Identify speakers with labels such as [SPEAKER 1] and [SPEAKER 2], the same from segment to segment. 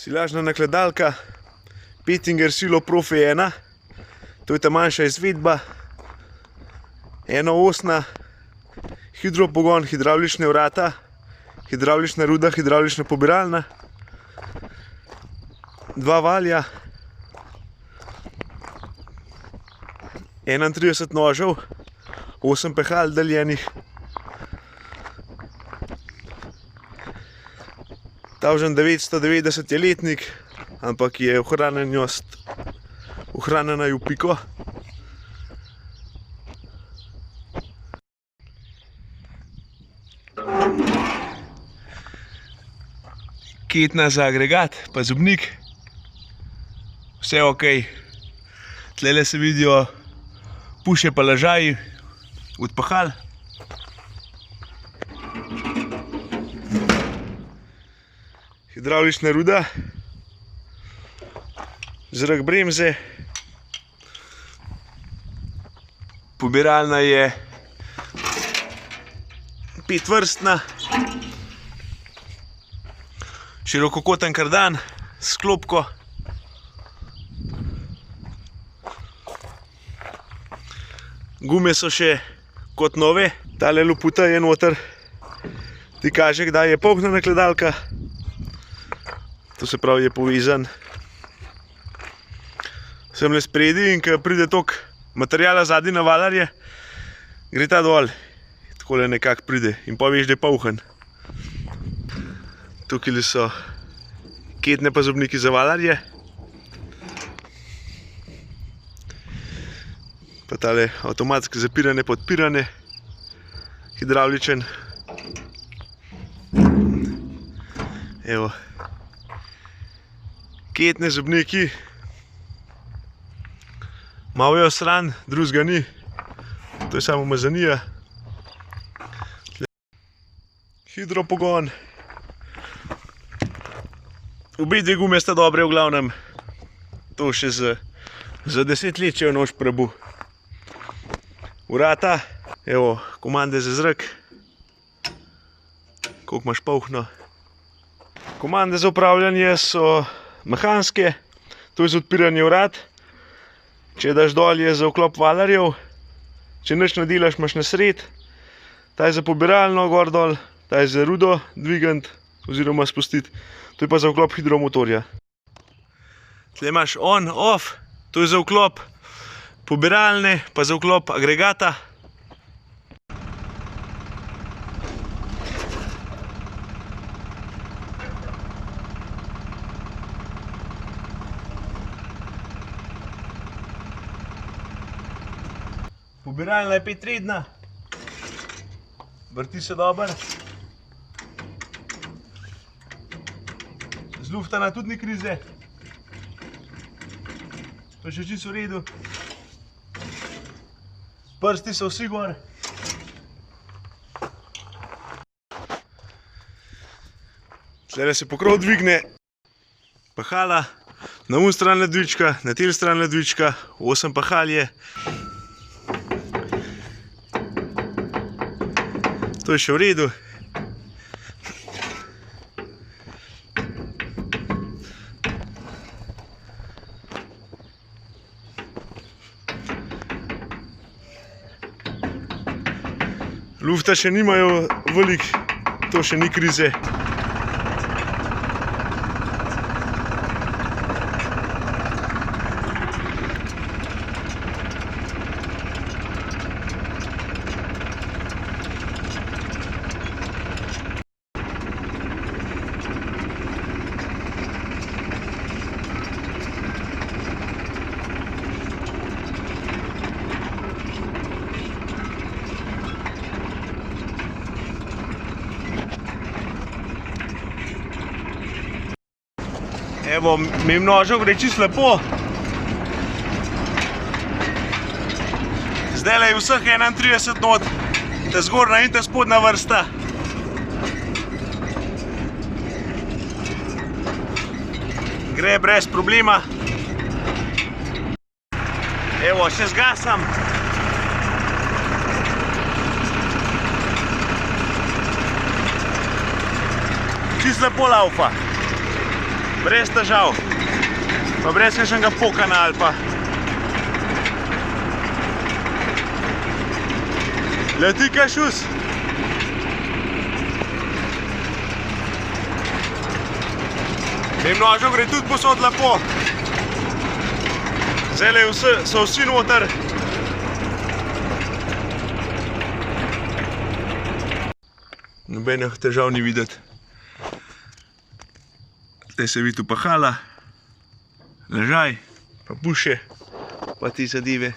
[SPEAKER 1] Silažna nakladalka Pettinger Silo Profi 1. To je ta manjša izvedba. Enoosna, hidropogon, hidravlične vrata, hidravlična ruda, hidravlična pobiralna, 2 valja, 31 nožev, 8 pehal deljenih. Tavžen 990 je letnik, ampak je ohranjena v piko. Ketna za agregat, pa zobnik. Vse ok. Tlele se vidijo puše pa lažaji od pahal. Hidravlična ruda, zrak bremze, pobiralna je 5-vrstna, širokokoten kardan s klopko, gume so še kot nove, tale loputa je noter, ti kaže, kdaj je polna nakladalka. To se pravi, je povezan semle spredi in ko pride toliko materijala zadnji na valarje, gre ta dol. Takole nekako pride in pa veš, da je poln. Tukaj so ketne pa zobniki za valarje. Pa tale avtomatsko zapirane, podpirane, hidravličen. Evo. Ketne zobniki, malo je osran, drugega ni, to je samo umazanija. Hidropogon, obe dve gume sta dobre v glavnem, to še za 10 let, če jo nož prebu. Vrata, evo, komande za zrak, koliko imaš polhno. Komande za upravljanje so mehanske, to je za odpiranje vrat. Če daš dol, je za vklop valarjev, če nič ne delaš, imaš na sred. Ta je za pobiralno gor dol, ta je za rudo dvigant oziroma spustiti, to je pa za vklop hidromotorja. Tle imaš on, off, to je za vklop pobiralne, pa za vklop agregata. Pobiralna je 5-redna, vrti se dober. Zluftana tudi ni krize, to je še čisto v redu. Prsti so vsi gor. Tlele se pokrov dvigne, pahala, na un stran ledvička, na tel stran ledvička, 8 pahal je. To je še v redu. Lufta še nimajo velik, to še ni krize. Evo, mimo nožev gre čisto lepo. Zdajle je vseh 31 not, ta zgornja in ta spodnja vrsta. Gre brez problema. Evo, še zgasam. Čisto lepo laufa. brez težav, pa brez kakšnega pokana ali pa. Leti kaj šus. Tem nožem gre tudi posod lepo. Zdajle so vsi noter. Nobenih težav ni videti. Te se vidi pahala, ležaj, pa buše, pa ti zadeve.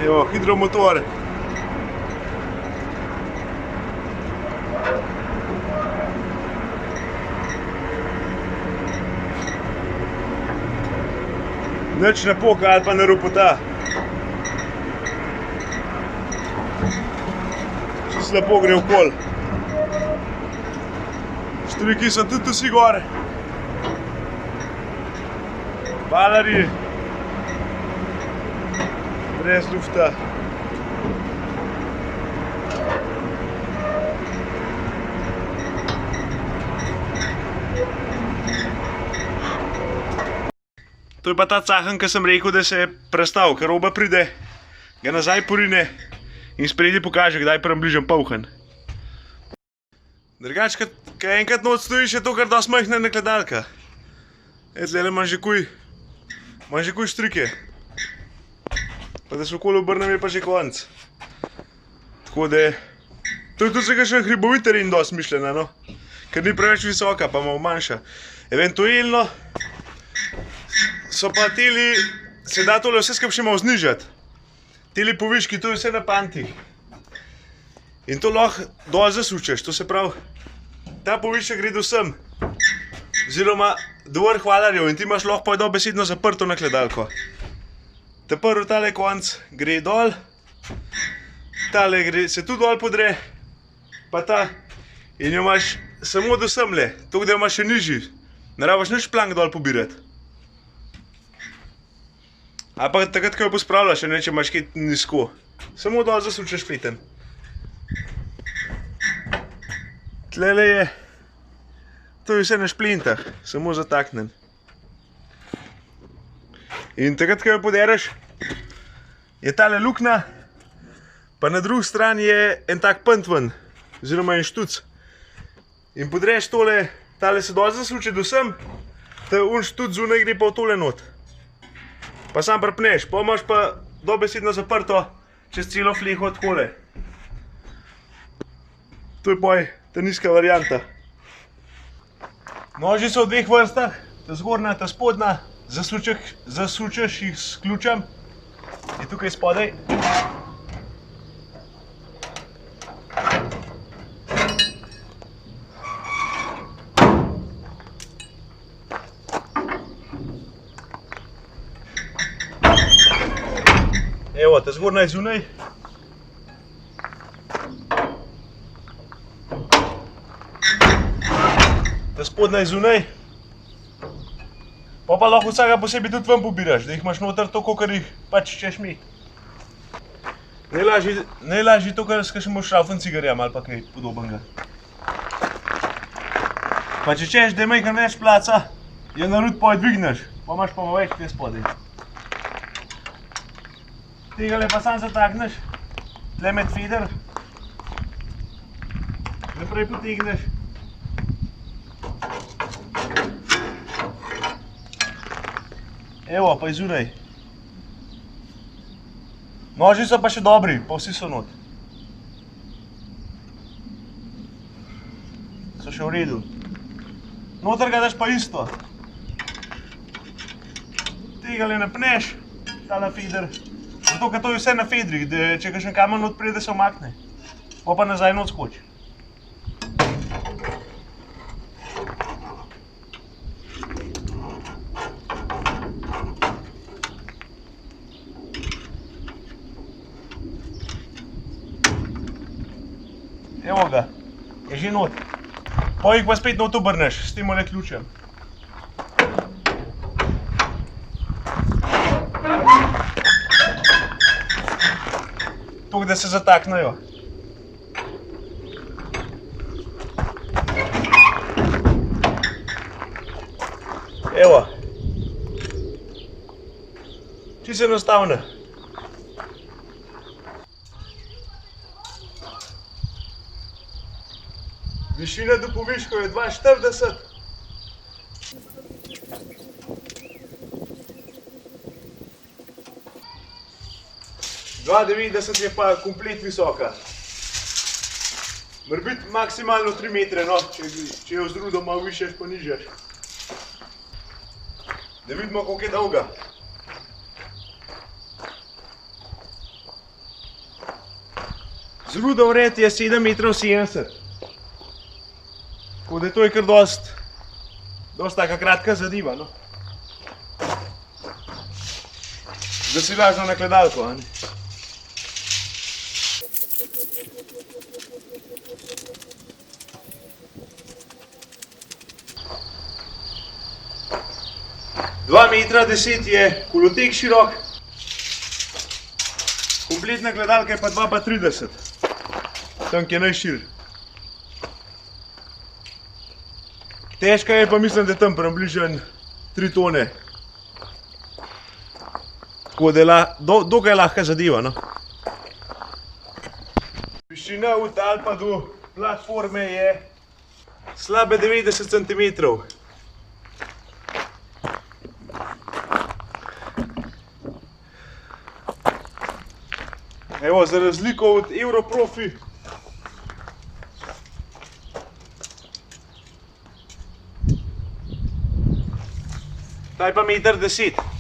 [SPEAKER 1] Evo, hidromotor. Nič ne poka ali pa ne ropota. Čisto lepo gre okol. Štriki so tudi vsi gor. Balarji. Brez lufta. To je pa ta cahen, ki sem rekel, da se je prestal, ker roba pride, ga nazaj porine in spredi pokaže, kdaj približno polhen. Drugač, ko enkrat noč stojiš, je to kar dosti majhna nakladalka. Tlele imam že kuj štrike. Pa da se okoli obrnem, je pa že konc. Tako da, to je tudi za kakšen hriboviterin dosti mišljena, no. Ker ni preveč visoka, pa malo manjša. Eventualno so pa teli, se da tole vse skupaj še malo znižati. Teli poviški, to je vse na pantih. In to lahko dol zasučeš, to se pravi, ta povišek gre do sem. Oziroma do vrh valarjev in ti imaš lahko pa dobesedno zaprto nakladalko. Ta prvi tale konc gre dol, tale se tudi dol podre, pa ta, in jo imaš samo do semle, tako da jo imaš še nižji. Ne rabiš nič plank dol pobirati. Ali pa takrat, ko jo pospravljaš, ne če imaš kaj nizko. Samo dol zasučeš fleten. Tlele je, to je vse na šplintah, samo zataknen. In takrat, ko jo podereš, je tale luknja, pa na drugi strani je en tak pant ven, oziroma en štuc. In podreš tole, tale se dol zasuče do sem, ta un štuc zunaj gre pa v tole not. Pa sam prpneš, pa imaš pa dobesedno zaprto čez celo fleho takole. To je poj, ta nizka varianta. Noži so v dveh vrstah, ta zgornja, ta spodnja, zasučeš jih s ključem, je tukaj spodaj. Evo, ta zgornja je zunaj. Ta spodnja je zunaj. Pa lahko vsega posebej tudi ven pobiraš, da jih imaš noter to, kakor jih pač češ imeti. Najlažje to, kar s kakšnim šraufen cigarjem ali pa kaj podobnega. Pa če češ, da je majhen več placa, je narod pa dvigneš, pa imaš pa več te spodaj. Tegale pa sam zatakneš, tle med feder, naprej potegneš. Evo, pa izuraj. Noži so pa še dobri, pa vsi so not. So še v redu. Noter ga daš pa isto. Tegale napneš, tale feder. Zato, ker to je vse na fedrih, da če kakšen kamen not pride, se omakne. Pa nazaj not skoči. Evo ga, je že not. Pa jih pa spet not obrneš, s tem le ključem. Tuk, da se zataknejo. Evo. Čisto enostavno. Višina do poviškov je 2,40. ,2,90 je pa komplet visoka. Mora biti maksimalno 3 metre, no, če jo z rudo malo višješ pa nižješ. Da vidimo, koliko je dolga. Z rudo vred je 7,70 metrov. Tako da to je kar dosti taka kratka zadeva, no. Da si lažno na gledalko, a ne. Dva metra 10 je kolotek širok. Kompletna gledalka je pa 2,30. Tam, ki je najšir. Težka je pa mislim, da je tam približno 3 tone. Tako da je dokaj lahka zadeva, no. Višina od tal pa do platforme je slabe 90 centimetrov. Evo, za razliko od Europrofi ta je pa 1,10 m.